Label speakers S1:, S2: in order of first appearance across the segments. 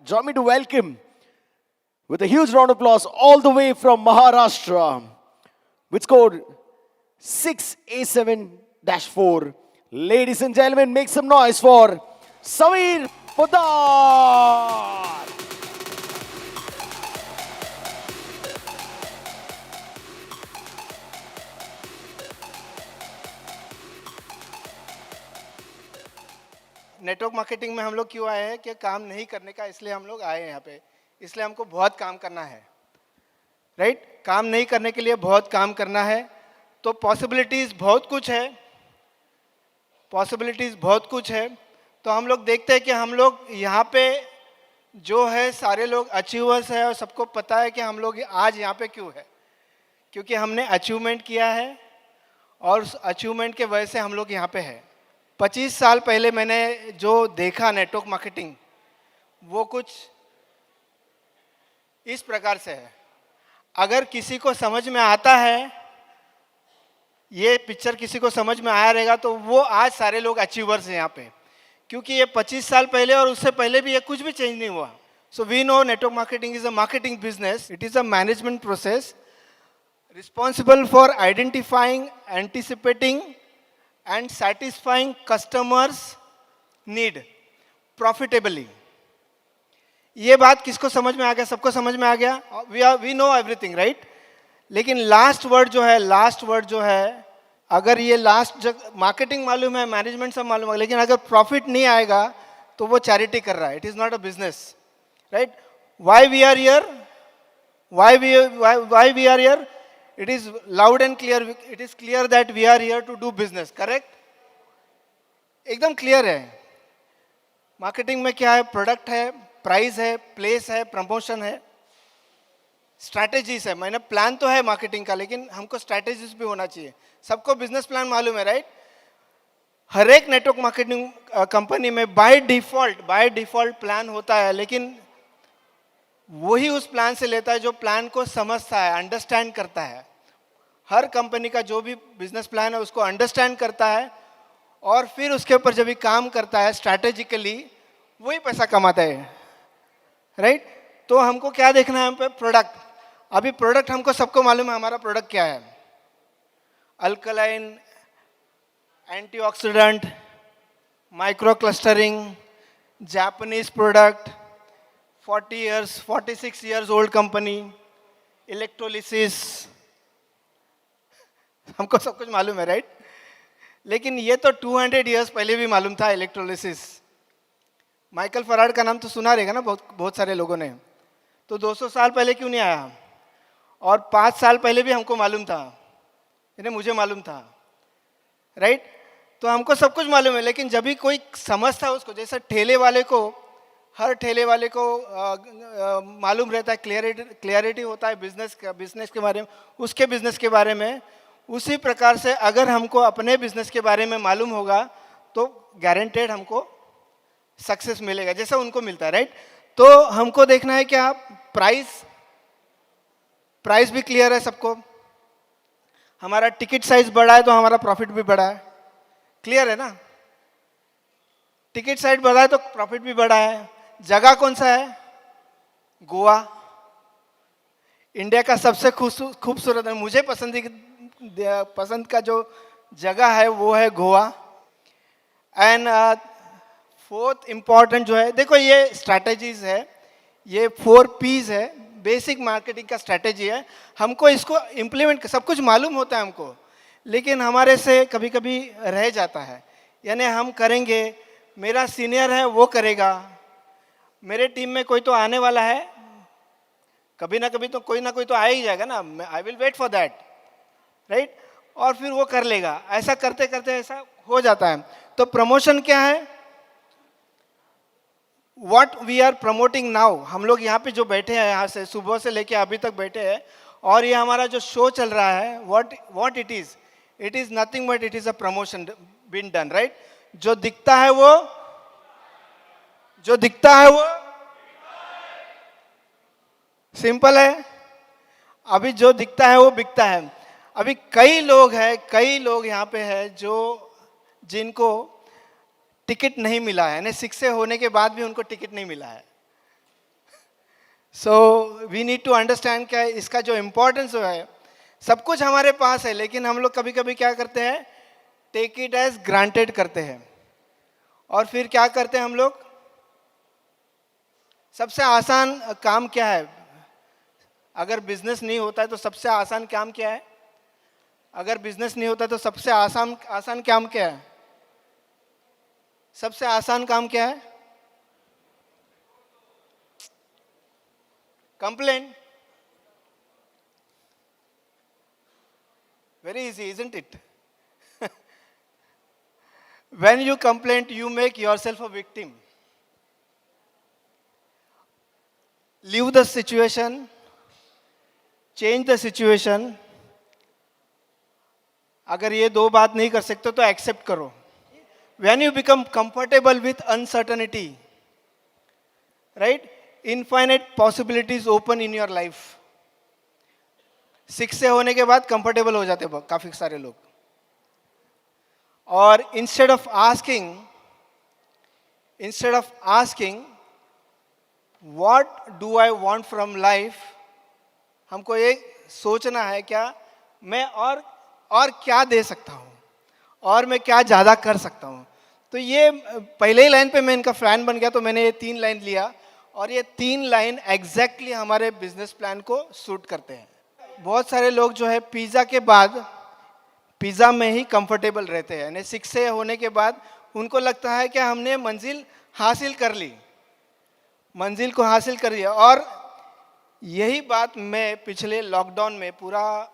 S1: Join me to welcome with a huge round of applause all the way from Maharashtra with score 6A7-4. Ladies and gentlemen, make some noise for Samir Poddar.
S2: Network marketing में हम लोग क्यों आए हैं कि काम नहीं करने का, इसलिए हम लोग आए हैं यहाँ पे। इसलिए हमको बहुत काम करना है, राइट? काम नहीं करने के लिए बहुत काम करना है। तो पॉसिबिलिटीज़ बहुत कुछ है, पॉसिबिलिटीज़ बहुत कुछ है। तो हम लोग देखते हैं कि हम लोग यहाँ पे जो है सारे लोग अचीवर्स है और सबको पता है कि हम लोग आज यहाँ पे क्यों है, क्योंकि हमने अचीवमेंट किया है और उस अचीवमेंट के वजह से हम लोग यहाँ पे है। 25 साल पहले मैंने जो देखा नेटवर्क मार्केटिंग, वो कुछ इस प्रकार से है। अगर किसी को समझ में आता है, ये पिक्चर किसी को समझ में आया रहेगा, तो वो आज सारे लोग अचीवर्स हैं यहाँ पे, क्योंकि ये 25 साल पहले और उससे पहले भी ये कुछ भी चेंज नहीं हुआ। So we know network marketing is a marketing business, it is a management process responsible for identifying, anticipating and satisfying customers need profitably. ये बात किसको समझ में आ गया? सबको समझ में आ गया? we know everything, right? लेकिन लास्ट वर्ड जो है, अगर ये लास्ट मार्केटिंग मालूम है, मैनेजमेंट सब मालूम है, लेकिन अगर प्रॉफिट नहीं आएगा तो वो चैरिटी कर रहा है। It is not a business, right? Why we are here? Why we are here? It is loud and clear. It is clear that we are here to do business. Correct? एकदम clear है। Marketing में क्या है? Product है, price है, place है, promotion है, strategies है। मैंने प्लान तो है मार्केटिंग का, लेकिन हमको स्ट्रैटेजीज भी होना चाहिए। सबको बिजनेस प्लान मालूम है, राइट? हर एक नेटवर्क मार्केटिंग कंपनी में बाय डिफॉल्ट प्लान होता है, लेकिन वही उस प्लान से लेता है जो प्लान को समझता है, अंडरस्टैंड करता है। हर कंपनी का जो भी बिजनेस प्लान है उसको अंडरस्टैंड करता है और फिर उसके ऊपर जब भी काम करता है स्ट्रैटेजिकली, वही पैसा कमाता है, राइट? तो हमको क्या देखना है? प्रोडक्ट। अभी प्रोडक्ट हमको सबको मालूम है हमारा प्रोडक्ट क्या है। Alkaline, antioxidant, micro clustering, Japanese product, 46 years old company, electrolysis, हमको सब कुछ मालूम है, राइट? लेकिन ये तो 200 years पहले भी मालूम था, इलेक्ट्रोलिसिस। माइकल फराड का नाम तो सुना रहेगा ना बहुत सारे लोगों ने। तो 200 साल पहले क्यों नहीं आया? और 5 साल पहले भी हमको मालूम था, यानी मुझे मालूम था, राइट? तो हमको सब कुछ मालूम है, लेकिन जब भी कोई समझता है उसको, जैसे ठेले वाले को, हर ठेले वाले को मालूम रहता है, क्लियरिटी होता है बिजनेस के बारे में, उसके बिजनेस के बारे में। उसी प्रकार से अगर हमको अपने बिजनेस के बारे में मालूम होगा तो गारंटेड हमको सक्सेस मिलेगा, जैसा उनको मिलता है, राइट? तो हमको देखना है क्या? प्राइस भी क्लियर है सबको। हमारा टिकट साइज बड़ा है तो हमारा प्रॉफिट भी बड़ा है, क्लियर है ना? टिकट साइज बड़ा है तो प्रॉफिट भी बड़ा है। जगह कौन सा है? गोवा। इंडिया का सबसे खूबसूरत, मुझे पसंद का जो जगह है वो है गोवा। एंड फोर्थ इम्पॉर्टेंट जो है, देखो ये स्ट्रैटेजीज है, ये 4 P's है, बेसिक मार्केटिंग का स्ट्रैटेजी है। हमको इसको इम्प्लीमेंट, सब कुछ मालूम होता है हमको, लेकिन हमारे से कभी कभी रह जाता है। यानी हम करेंगे, मेरा सीनियर है वो करेगा, मेरे टीम में कोई तो आने वाला है, कभी ना कभी तो कोई ना कोई तो आ ही जाएगा ना, I will wait for that, right? और फिर वो कर लेगा। ऐसा करते करते ऐसा हो जाता है। तो प्रमोशन क्या है? What we are promoting now, हम लोग यहाँ पे जो बैठे हैं, यहाँ से सुबह से लेके अभी तक बैठे हैं, और ये हमारा जो शो चल रहा है, what it is nothing but it is a promotion been done, right? जो दिखता है वो सिंपल है। अभी जो दिखता है वो बिकता है। अभी कई लोग यहाँ पे हैं जिनको टिकट नहीं मिला है, यानी 6 से होने के बाद भी उनको टिकट नहीं मिला है, so we need to understand क्या इसका जो इम्पोर्टेंस है, सब कुछ हमारे पास है लेकिन हम लोग कभी कभी क्या करते हैं, टेक इट एज ग्रांटेड करते हैं। और फिर क्या करते हैं हम लोग, सबसे आसान काम क्या है? अगर बिजनेस नहीं होता है तो सबसे आसान काम क्या है? अगर बिजनेस नहीं होता तो सबसे आसान आसान काम क्या है? सबसे आसान काम क्या है? Complain. Very easy, isn't it? When you complain, you make yourself a victim. Leave the situation, change the situation. अगर ये दो बात नहीं कर सकते तो एक्सेप्ट करो. When you become comfortable with uncertainty, right? Infinite possibilities open in your life. 6 से होने के बाद कंफर्टेबल हो जाते हैं काफी सारे लोग. और instead of asking what do I want from life, हमको ये सोचना है क्या मैं और क्या दे सकता हूँ और मैं क्या ज़्यादा कर सकता हूँ. तो ये पहले ही लाइन पे मैं इनका फैन बन गया, तो मैंने ये 3 लाइन लिया और ये 3 लाइन एग्जैक्टली हमारे बिजनेस प्लान को सूट करते हैं. बहुत सारे लोग जो है पिज़्ज़ा के बाद पिज़्ज़ा में ही कंफर्टेबल रहते हैं, यानी 6 से होने के बाद उनको लगता है कि हमने मंजिल हासिल कर ली, मंजिल को हासिल कर लिया. और यही बात मैं पिछले लॉकडाउन में पूरा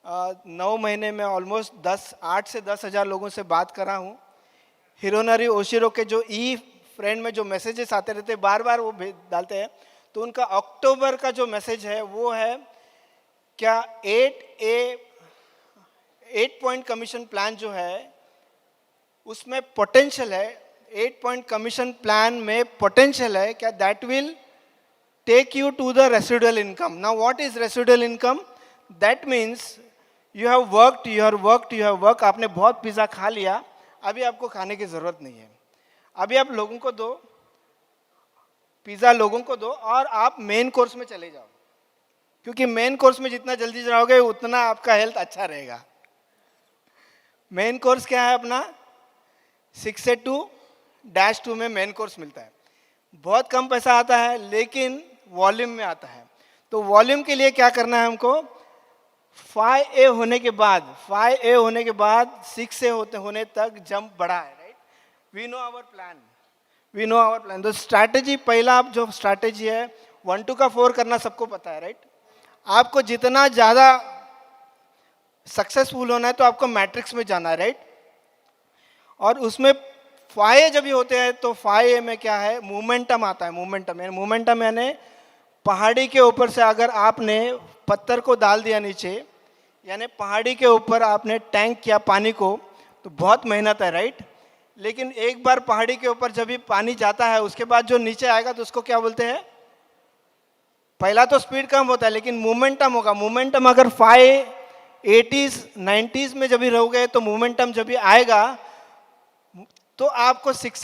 S2: 9 महीने में ऑलमोस्ट 8 से 10 हज़ार लोगों से बात कर रहा हूँ. हिरोनरी ओशिरो के जो फ्रेंड में जो मैसेजेस आते रहते हैं, बार बार वो डालते हैं, तो उनका अक्टूबर का जो मैसेज है वो है क्या 8 पॉइंट कमीशन प्लान जो है उसमें पोटेंशियल है. 8 पॉइंट कमीशन प्लान में पोटेंशियल है क्या, that will take you to the residual income. Now what is residual income? That means you have worked, आपने बहुत पिज़्ज़ा खा लिया, अभी आपको खाने की ज़रूरत नहीं है. अभी आप लोगों को दो पिज़्ज़ा, लोगों को दो और आप मेन कोर्स में चले जाओ, क्योंकि मेन कोर्स में जितना जल्दी जाओगे उतना आपका हेल्थ अच्छा रहेगा. मेन कोर्स क्या है अपना? 6 से 2-2 में मेन कोर्स मिलता है. बहुत कम पैसा आता है लेकिन वॉल्यूम में आता है. तो वॉल्यूम के लिए क्या करना है हमको? 5A होने के बाद 6 से होने तक जंप बढ़ा है, right? We know our plan. तो स्ट्रैटेजी, पहला आप जो स्ट्रैटेजी है 1 to 4 करना सबको पता है, राइट? आपको जितना ज़्यादा सक्सेसफुल होना है तो आपको मैट्रिक्स में जाना है, राइट? और उसमें 5A जब भी होते हैं तो 5A में क्या है? मोमेंटम आता है. मोमेंटम यानी पहाड़ी के ऊपर से अगर आपने पत्थर को डाल दिया नीचे, यानी पहाड़ी के ऊपर आपने टैंक किया पानी को, तो बहुत मेहनत है, राइट? लेकिन एक बार पहाड़ी के ऊपर जब भी पानी जाता है उसके बाद जो नीचे आएगा तो उसको क्या बोलते हैं? पहला तो स्पीड कम होता है लेकिन मोमेंटम होगा. मोमेंटम अगर 580s 90s में जब भी रहोगे तो मोमेंटम जब भी आएगा तो आपको 6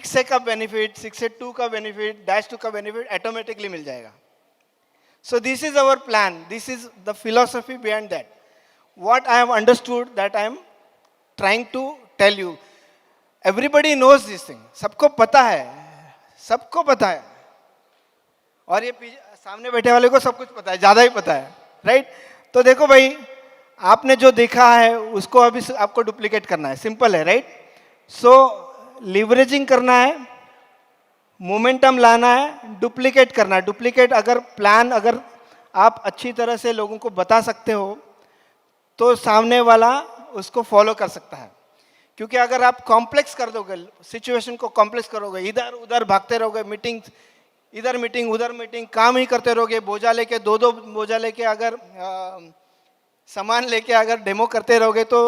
S2: से का बेनिफिट, 6 से 2 का बेनिफिट, -2 का बेनिफिट ऑटोमेटिकली मिल जाएगा. So this is our plan. This is the philosophy behind that. What I have understood that I am trying to tell you. Everybody knows this thing. सबको पता है. और ये सामने बैठे वाले को सब कुछ पता है, ज़्यादा ही पता है, राइट? तो देखो भाई, आपने जो देखा है उसको अभी आपको डुप्लीकेट करना है. सिंपल है, राइट? सो लिवरेजिंग करना है, मोमेंटम लाना है, डुप्लीकेट करना है. डुप्लीकेट अगर आप अच्छी तरह से लोगों को बता सकते हो तो सामने वाला उसको फॉलो कर सकता है. क्योंकि अगर आप कॉम्प्लेक्स कर दोगे, सिचुएशन को कॉम्प्लेक्स करोगे, इधर उधर भागते रहोगे, इधर मीटिंग उधर मीटिंग, काम ही करते रहोगे, बोझा लेके 2 बोझा लेके अगर सामान लेके अगर डेमो करते रहोगे तो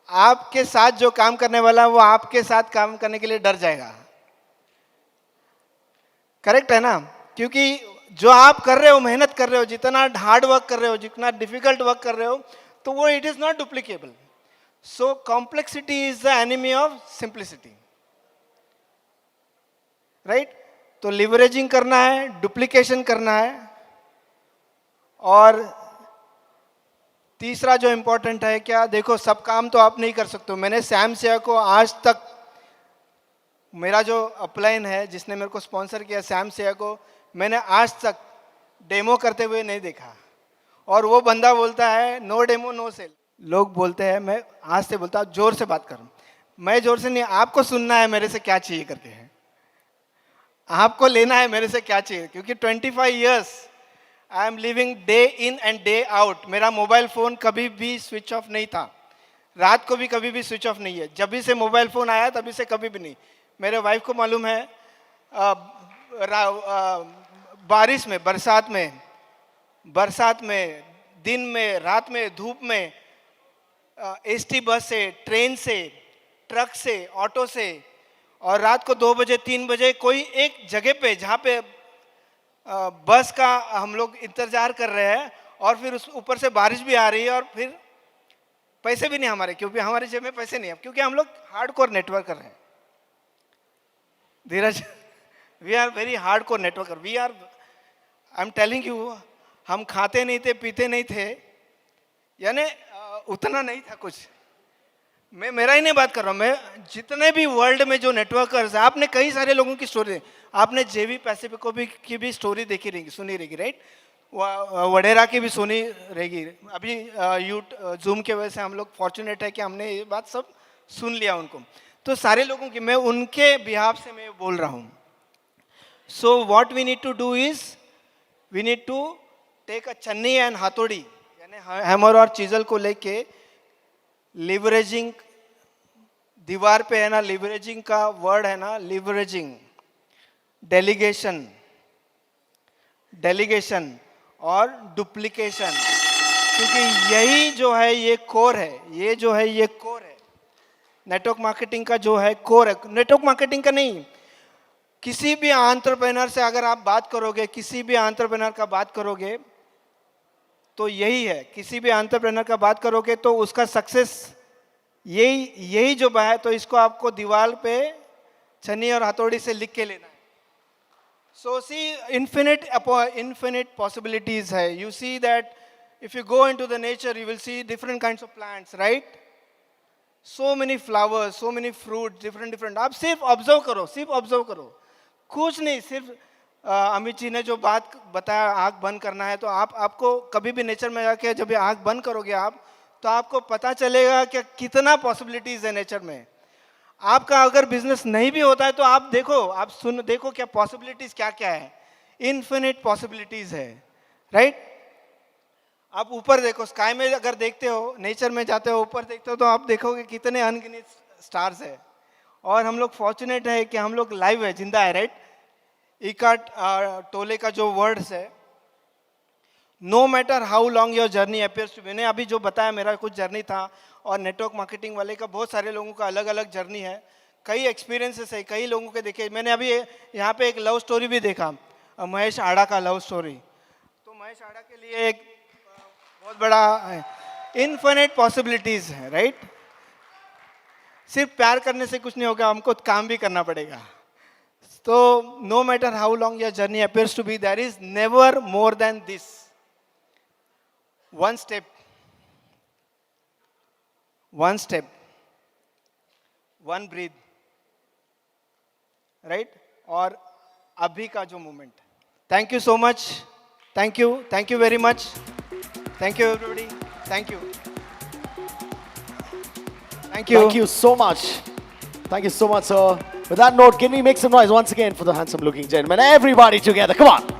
S2: आपके साथ जो काम करने वाला वो आपके साथ काम करने के लिए डर जाएगा. करेक्ट है ना? क्योंकि जो आप कर रहे हो, मेहनत कर रहे हो, जितना हार्ड वर्क कर रहे हो, जितना डिफिकल्ट वर्क कर रहे हो, तो वो it is not duplicable. So complexity is the enemy of simplicity, right? तो लिवरेजिंग करना है, डुप्लीकेशन करना है, और तीसरा जो इम्पोर्टेंट है क्या, देखो सब काम तो आप नहीं कर सकते हो। मैंने सैम सेया को आज तक, मेरा जो अपलाइन है जिसने मेरे को स्पॉन्सर किया, सैम सेया को मैंने आज तक डेमो करते हुए नहीं देखा। और वो बंदा बोलता है नो डेमो नो सेल। लोग बोलते हैं, मैं आज से बोलता हूँ जोर से बात करूँ। मैं जोर से नहीं, आपको सुनना है मेरे से क्या चाहिए करके है, आपको लेना है मेरे से क्या चाहिए। क्योंकि 25 years I am living day in and day out. मेरा मोबाइल फ़ोन कभी भी स्विच ऑफ नहीं था, रात को भी कभी भी स्विच ऑफ नहीं है। जब भी से मोबाइल फ़ोन आया तभी से कभी भी नहीं। मेरे वाइफ को मालूम है, बारिश में, बरसात में, दिन में, रात में, धूप में, एसटी बस से, ट्रेन से, ट्रक से, ऑटो से, और रात को 2 बजे 3 बजे कोई एक जगह पे जहाँ पे बस का हम लोग इंतजार कर रहे हैं, और फिर उस ऊपर से बारिश भी आ रही है, और फिर पैसे भी नहीं हमारे, क्योंकि हमारे जेब में पैसे नहीं है, क्योंकि हम लोग हार्डकोर नेटवर्कर हैं Dheeraj. We are very hardcore networker. We are, I am telling you, हम खाते नहीं थे, पीते नहीं थे, यानी उतना नहीं था कुछ। मैं मेरा ही नहीं बात कर रहा हूँ, मैं जितने भी वर्ल्ड में जो नेटवर्कर्स हैं, आपने कई सारे लोगों की स्टोरी, आपने जेवी पैसिफिक को भी की भी स्टोरी देखी रहेगी, सुनी रहेगी, राइट? वडेरा की भी सुनी रहेगी। अभी जूम के वजह से हम लोग फॉर्चुनेट है कि हमने ये बात सब सुन लिया उनको। तो सारे लोगों की, मैं उनके बिहाफ से मैं बोल रहा हूँ। So what we need to do is, we need to take a चन्नी एंड हाथोड़ी, यानी हैमर और चीजल को लेके लिवरेजिंग, दीवार पे है ना लिवरेजिंग का वर्ड है ना, लिवरेजिंग, डेलीगेशन और डुप्लीकेशन, क्योंकि यही जो है ये कोर है, ये जो है ये कोर है नेटवर्क मार्केटिंग का, जो है कोर है। नेटवर्क मार्केटिंग का नहीं, किसी भी एंटरप्रेन्योर से अगर आप बात करोगे, किसी भी एंटरप्रेन्योर का बात करोगे तो यही है, किसी भी एंटरप्रेन्योर का बात करोगे तो उसका सक्सेस यही जो है। तो इसको आपको दीवार पे छन्नी और हथौड़ी से लिख के लेना है। सो सी इन्फिनिट पॉसिबिलिटीज है। You see that if you go into the nature you will see different kinds of plants, right? So many flowers, so many fruit, different. आप सिर्फ ऑब्जर्व करो, कुछ नहीं। सिर्फ अमित जी ने जो बात बताया, आँख बंद करना है, तो आपको कभी भी नेचर में जाके जब ये आँख बंद करोगे आप, तो आपको पता चलेगा कि कितना पॉसिबिलिटीज है नेचर में। आपका अगर बिजनेस नहीं भी होता है तो आप देखो, देखो क्या पॉसिबिलिटीज क्या है। इनफिनिट पॉसिबिलिटीज है, राइट? आप ऊपर देखो, स्काई में अगर देखते हो, नेचर में जाते हो, ऊपर देखते हो, तो आप देखोगे कितने अनगिनत स्टार्स है। और हम लोग फॉर्चुनेट है कि हम लोग लाइव है, जिंदा है, राइट? इकार्ट टोले का जो वर्ड्स है, no matter how long your journey appears to be. मैंने अभी जो बताया मेरा कुछ जर्नी था, और नेटवर्क मार्केटिंग वाले का बहुत सारे लोगों का अलग अलग जर्नी है, कई एक्सपीरियंसेस है, कई लोगों के देखे। मैंने अभी यहाँ पे एक लव स्टोरी भी देखा, महेश आड़ा का लव स्टोरी। तो महेश आड़ा के लिए एक बहुत बड़ा इनफिनिट पॉसिबिलिटीज है, राइट? सिर्फ प्यार करने से कुछ नहीं होगा, हमको काम भी करना पड़ेगा। तो no matter how long your journey appears to be, there is never more than this, one step, one breathe, right? और अभी का जो moment. Thank you so much, thank you very much, thank you everybody, thank you
S1: Thank you so much. Thank you so much, sir. With that note, can we make some noise once again for the handsome looking gentleman? Everybody together, come on.